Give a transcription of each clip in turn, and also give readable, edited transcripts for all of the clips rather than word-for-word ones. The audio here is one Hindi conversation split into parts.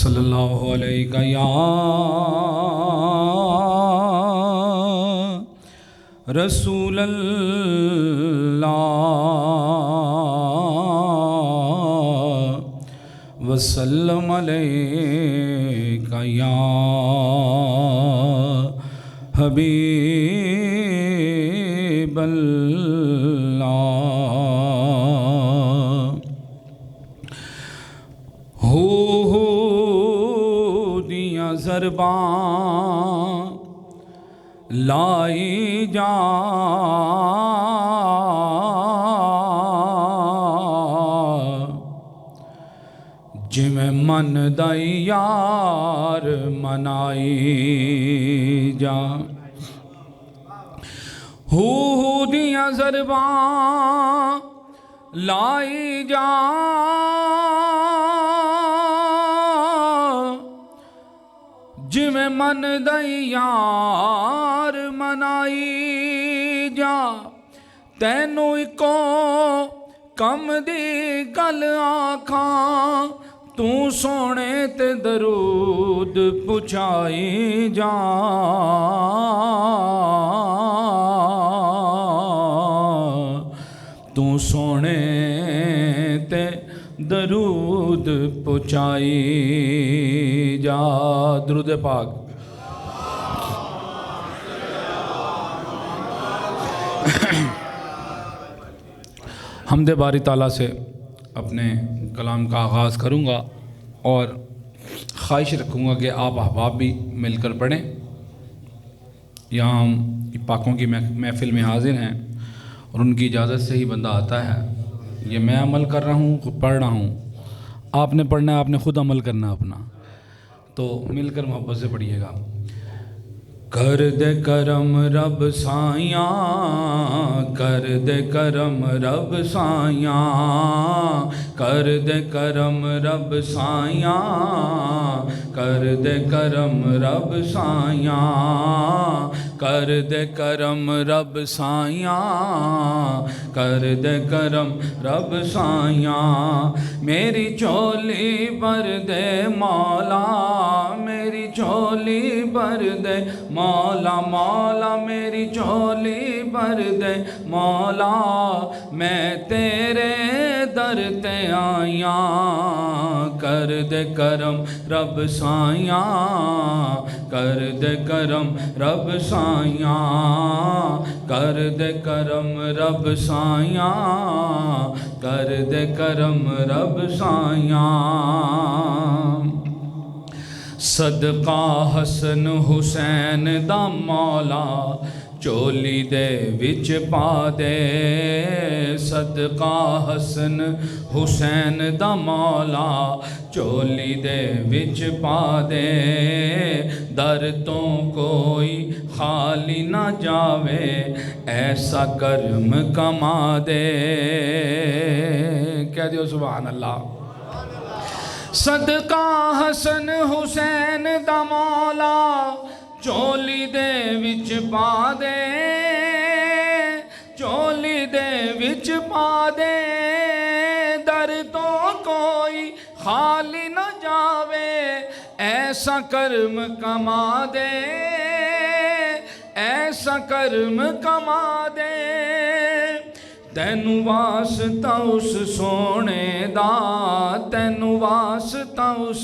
सल्लल्लाहु अलैहि या रसूल अल्लाह वसल्लम अलैका या हबीब अल्लाह। हो दियां ज़रबां लाई जा जिमें मन दाई यार मनाई जा। हू दियां ज़रबां लाई जा जिमें मन दई यार मनाई जा। तैनू इको कम दी गल आखां तू सोने ते दरूद पुछाई जा। तू सोने ते दरूद पुछाई जा। दुरूद पाक। हमदे बारी ताला से अपने कलाम का आगाज़ करूँगा और ख्वाहिश रखूँगा कि आप अहबाब भी मिलकर पढ़ें। यहाँ हम पाकों की महफ़िल में हाजिर हैं और उनकी इजाज़त से ही बंदा आता है। ये मैं अमल कर रहा हूँ, पढ़ रहा हूँ, आपने पढ़ना है, आपने ख़ुद अमल करना अपना। तो मिलकर मोहब्बत से पढ़िएगा। कर दे करम रब साइया, कर दे करम रब साइया, कर दे करम रब साइया, कर दे करम रब साइया, कर दे करम रब साइया, कर दे करम रब साइया। मेरी चोली भर दे मौला, मेरी चोली भर दे मौला, मौला मेरी चोली भर दे मौला। मैं तेरे दर ते आया, कर दे करम रब साइया, कर दे करम रब साइया, कर दे करम रब साइया, कर दे करम रब साइया। सदका हसन हुसैन दा मौला चोली दे विच पा दे। सदका हसन हुसैन दा मौला चोली दे विच पा दे। दर तो कोई खाली ना जावे, ऐसा कर्म कमा दे। कह दियो सुभान अल्लाह। सदका हसन हुसैन दा मौला चोली दे विच पा दे, चोली दे विच पा दे। दर तो कोई खाली न जावे, ऐसा कर्म कमा दे, ऐसा कर्म कमा दे। तैनू वास्ता उस सोने दा, तैनू वास्ता उस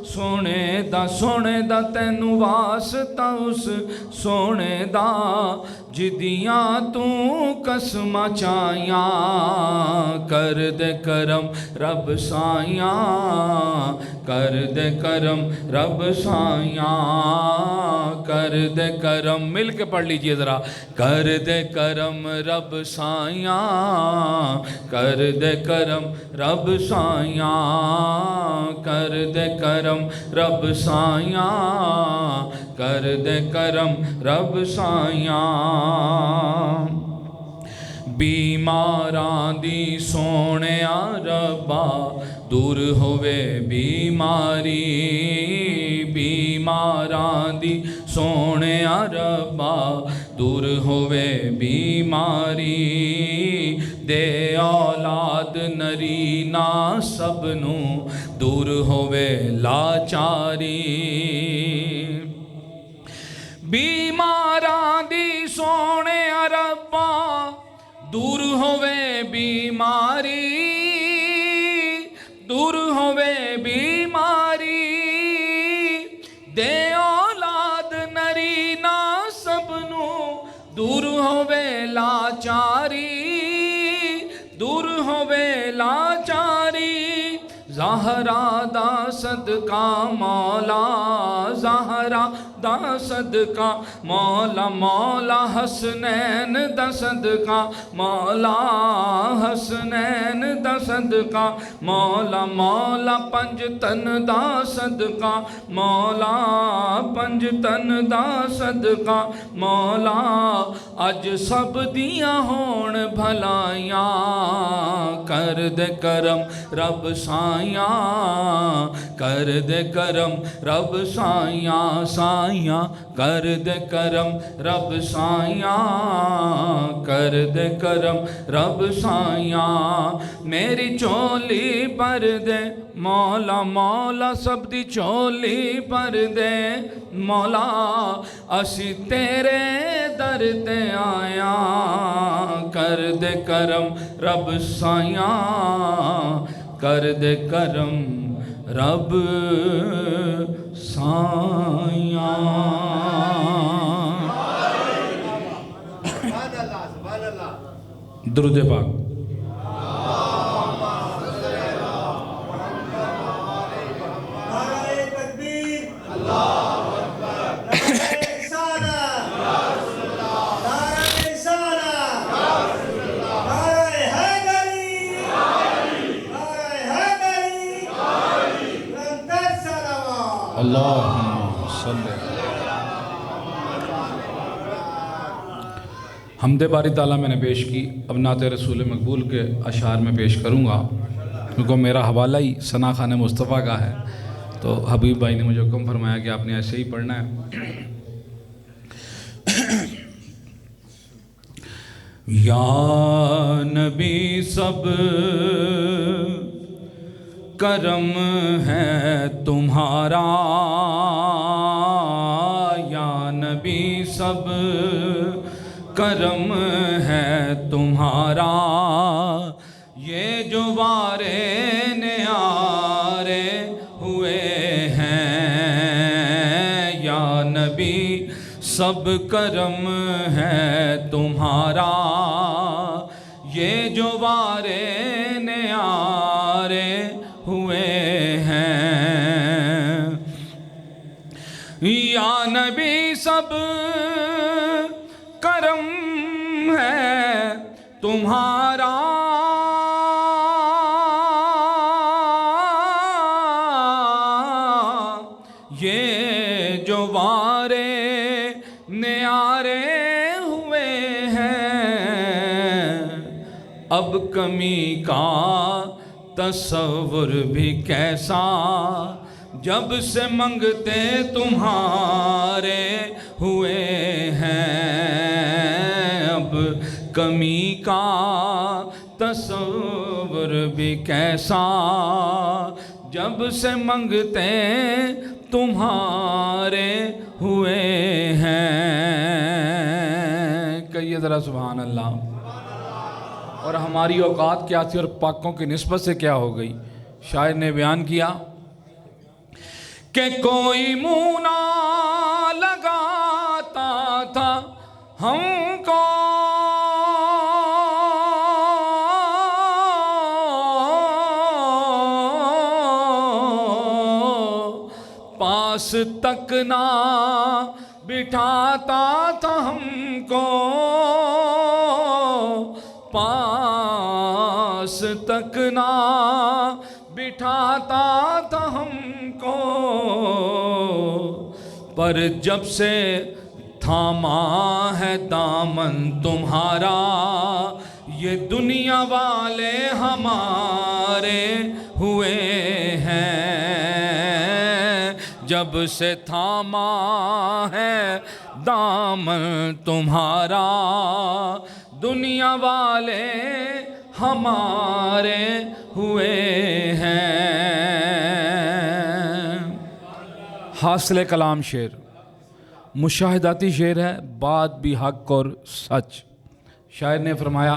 सोने दा, सोने दा तैनू वास्ता उस सोने दा। जिदियां तू कसमां चाहियां, कर दे करम रब साइया, कर दे करम रब साइया, कर दे करम। मिल के पढ़ लीजिए ज़रा। कर दे करम रब साइया, कर दे करम रब साइया, कर दे करम रब साइया, कर दे करम रब साइया। बीमारां दी सोहणिया रब्बा दूर होवे बीमारी, बीमारां दी सोहणिया रब्बा दूर होवे बीमारी। दे औलाद नरीना सबनू दूर होवे लाचारी। बीमारां दी सोने रब्बा दूर होवे बीमारी, दूर होवे बीमारी। दे औलाद नरीना सबनू दूर होवे लाचारी, दूर होवे लाचारी। ज़हरा दा सदका मौला, ज़हरा दा सदका मौला, मौला हसनैन दा सदका मौला, हसनैन दा सदका मौला, मौला पंज तन दा सदका मौला, पंज तन दा सदका मौला। अज सब दियां होण भलाइयां, कर दे करम रब साइयां, कर दे करम रब साइयां, साइयां कर दे करम रब साइयां, कर दे करम रब साइयां। मेरी चोली पर दे मौला, मौला सब दी चोली पर दे मौला। असी तेरे दर ते आया, कर दे करम रब साइयां, कर दे करम रब साइयां। दुरूद पाक। हमदे बारी ताला मैंने पेश की, अब नाते रसूल मकबूल के अशार में पेश करूँगा, क्योंकि मेरा हवाला ही सना खान मुस्तफ़ा का है। तो हबीब भाई ने मुझे हुक्म फरमाया कि आपने ऐसे ही पढ़ना है। या नबी सब करम है तुम्हारा, या नबी सब करम है तुम्हारा। ये जो वारे न्यारे हुए हैं, या नबी सब करम है तुम्हारा। ये जो वारे न्यारे हुए हैं, या नबी सब करम है तुम्हारा। ये जो वारे न्यारे हुए हैं, अब कमी का तस्वुर भी कैसा, जब से मंगते तुम्हारे हुए हैं। अब कमी का तस्वुर भी कैसा, जब से मंगते तुम्हारे हुए हैं। कहिए ज़रा सुभान अल्लाह। और हमारी औकात क्या थी और पाकों की निस्बत से क्या हो गई। शायर ने बयान किया कि कोई मुँह ना लगाता था हमको, पास तक ना बिठाता था हमको, पास तक ना बिठाता था हमको। पर जब से थामा है दामन तुम्हारा, ये दुनिया वाले हमारे हुए हैं। जब से थामा है दामन तुम्हारा, दुनिया वाले हमारे हुए हैं। हासिल कलाम शेर, मुशाहिदाती शेर है, बात भी हक और सच। शायर ने फरमाया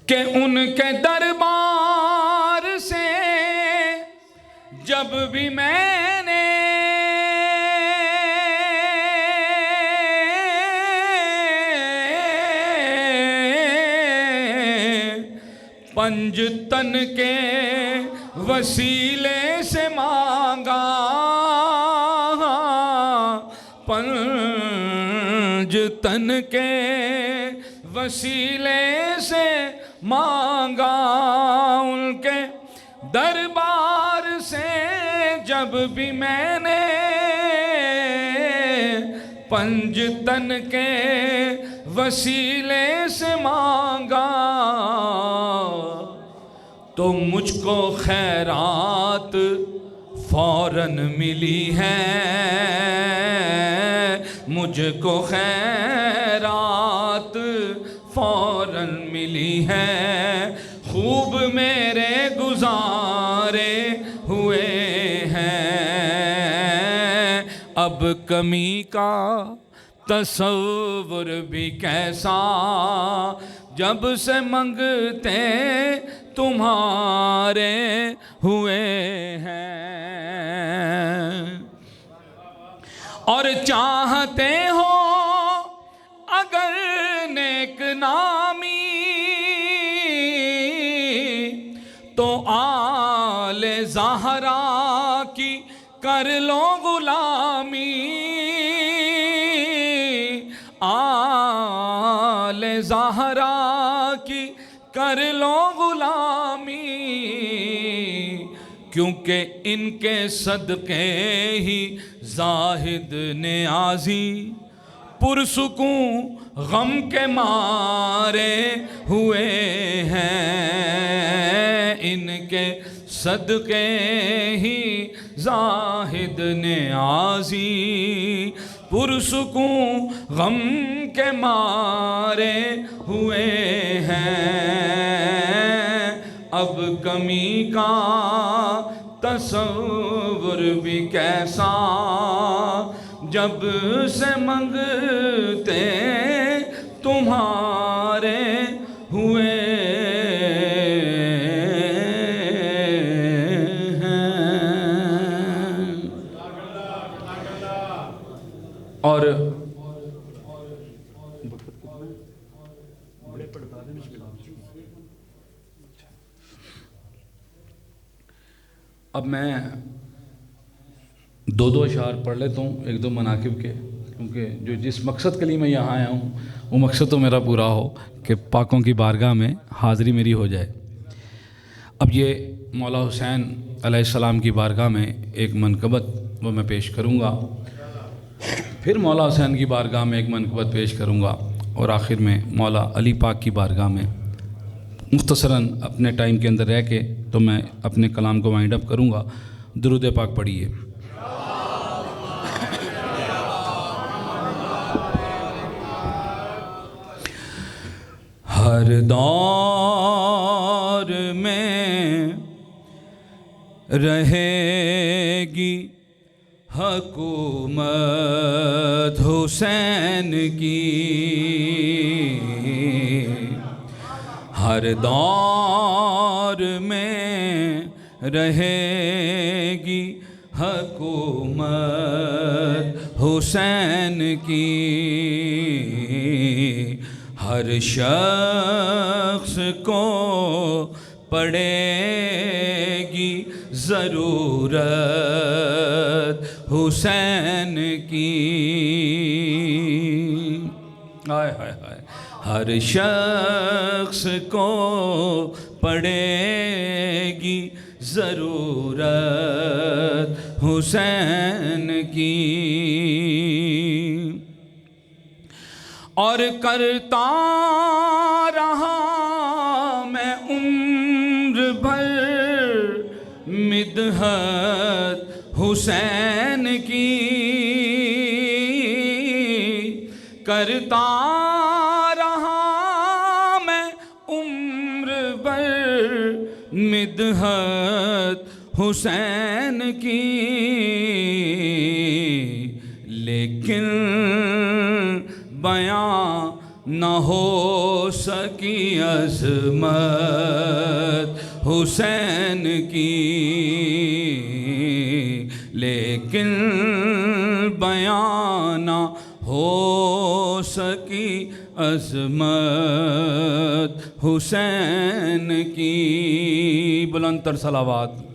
कि उनके दरबार से जब भी मैंने पंजतन के वसीले से मांगा, पंजतन के वसीले से मांगा, उनके दरबार से जब भी मैंने पंजतन के वसीले से मांगा, तो मुझको खैरात फौरन मिली है, मुझको खैरात फौरन मिली है। खूब मेरे गुजारे हुए हैं, अब कमी का तसव्वुर भी कैसा, जब से मंगते तुम्हारे हुए हैं। और चाहते हो अगर नेक नामी, तो आले ज़हरा की कर लो गुलामी, आले ज़हरा की कर लो गुलामी, क्योंकि इनके सदक़े ही ज़ाहिद नियाज़ी पुरसुकूं गम के मारे हुए हैं, इनके सदक़े ही ज़ाहिद नियाज़ी पुरसुकूं गम के मारे हुए हैं। अब कमी का तसव्वुर भी कैसा, जब से मंगते तुम्हारे हुए हैं। और अब मैं दो अशार पढ़ लेता हूँ, एक दो मनाकिब के, क्योंकि जो जिस मकसद के लिए मैं यहाँ आया हूँ वो मकसद तो मेरा पूरा हो कि पाकों की बारगाह में हाज़िरी मेरी हो जाए। अब ये मौला हुसैन अलैहिस्सलाम की बारगाह में एक मनकबत वो मैं पेश करूँगा, फिर मौला हुसैन की बारगाह में एक मनकबत पेश करूँगा, और आखिर में मौला अली पाक की बारगाह में मुख्तसरन अपने टाइम के अंदर रह के तो मैं अपने कलाम को वाइंड अप करूँगा। दुरूद पाक पढ़िए। हर दौर में रहेगी हुकूमत हुसैन की, हर दौर में रहेगी हुकूमत हुसैन की, हर शख्स को पड़ेगी ज़रूरत हुसैन की। हाय हाय हाय, हर शख्स को पड़ेगी ज़रूरत हुसैन की, और करता रहा मैं उम्र भर मिदहत हुसैन की, करता रहा मिदहत हुसैन की, लेकिन बयां न हो सकी अज़मत हुसैन की, लेकिन बयां न हो सकी अज़मत हुसैन की। बुलंदतर सलावत।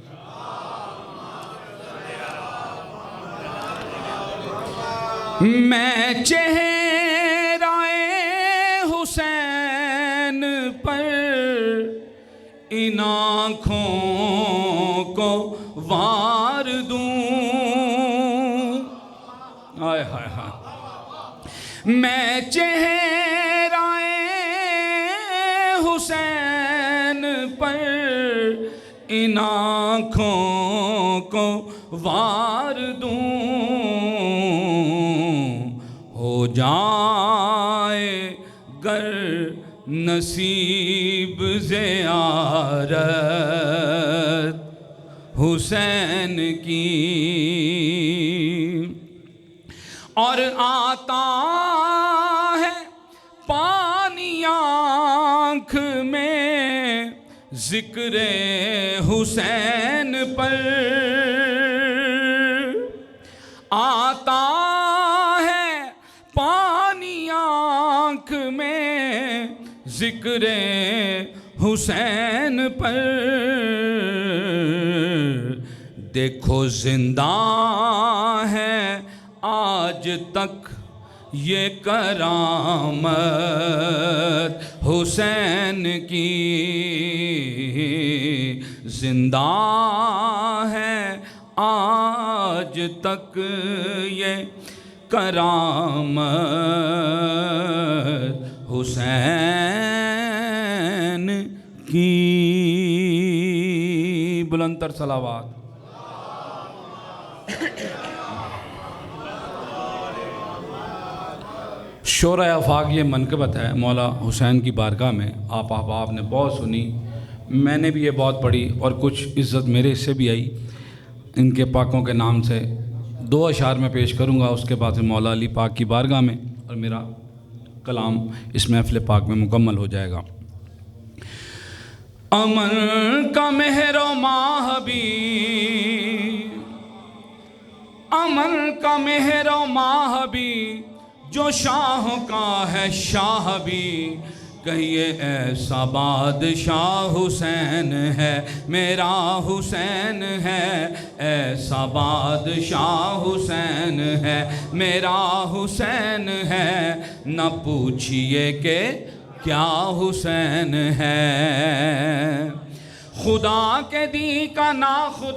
मैं चेहराए हुसैन पर इन आँखों को वार दूं, हाय हाय हाय। मैं चेहराए हुसैन पर इन आँखों को वार दूं, हो जाए गर नसीब ज़ियारत हुसैन की, और आता है पानी आँख में ज़िक्र हुसैन पर, आता है पानी आँख में ज़िक्र हुसैन पर। देखो जिंदा है आज तक ये करामत हुसैन की, जिंदा है आज तक ये करामत हुसैन की। बुलंदतर सलावत। शोरा आफाक ये मनक़बत है मौला हुसैन की बारगाह में। आप अहबाब ने बहुत सुनी, मैंने भी ये बहुत पढ़ी और कुछ इज़्ज़त मेरे हिस्से भी आई। इनके पाकों के नाम से 2 अशार में पेश करूँगा, उसके बाद में मौला अली पाक की बारगाह में और मेरा कलाम इस महफ़िल पाक में मुकम्मल हो जाएगा। अमन का मेहरो माहबी, अमन का मेहरो माहबी, जो शाहों का है शाह भी, कहिए ऐसा बादशाह हुसैन है, मेरा हुसैन है, ऐसा बादशाह हुसैन है, मेरा हुसैन है, न पूछिए कि क्या हुसैन है। खुदा के दी का ना खुदा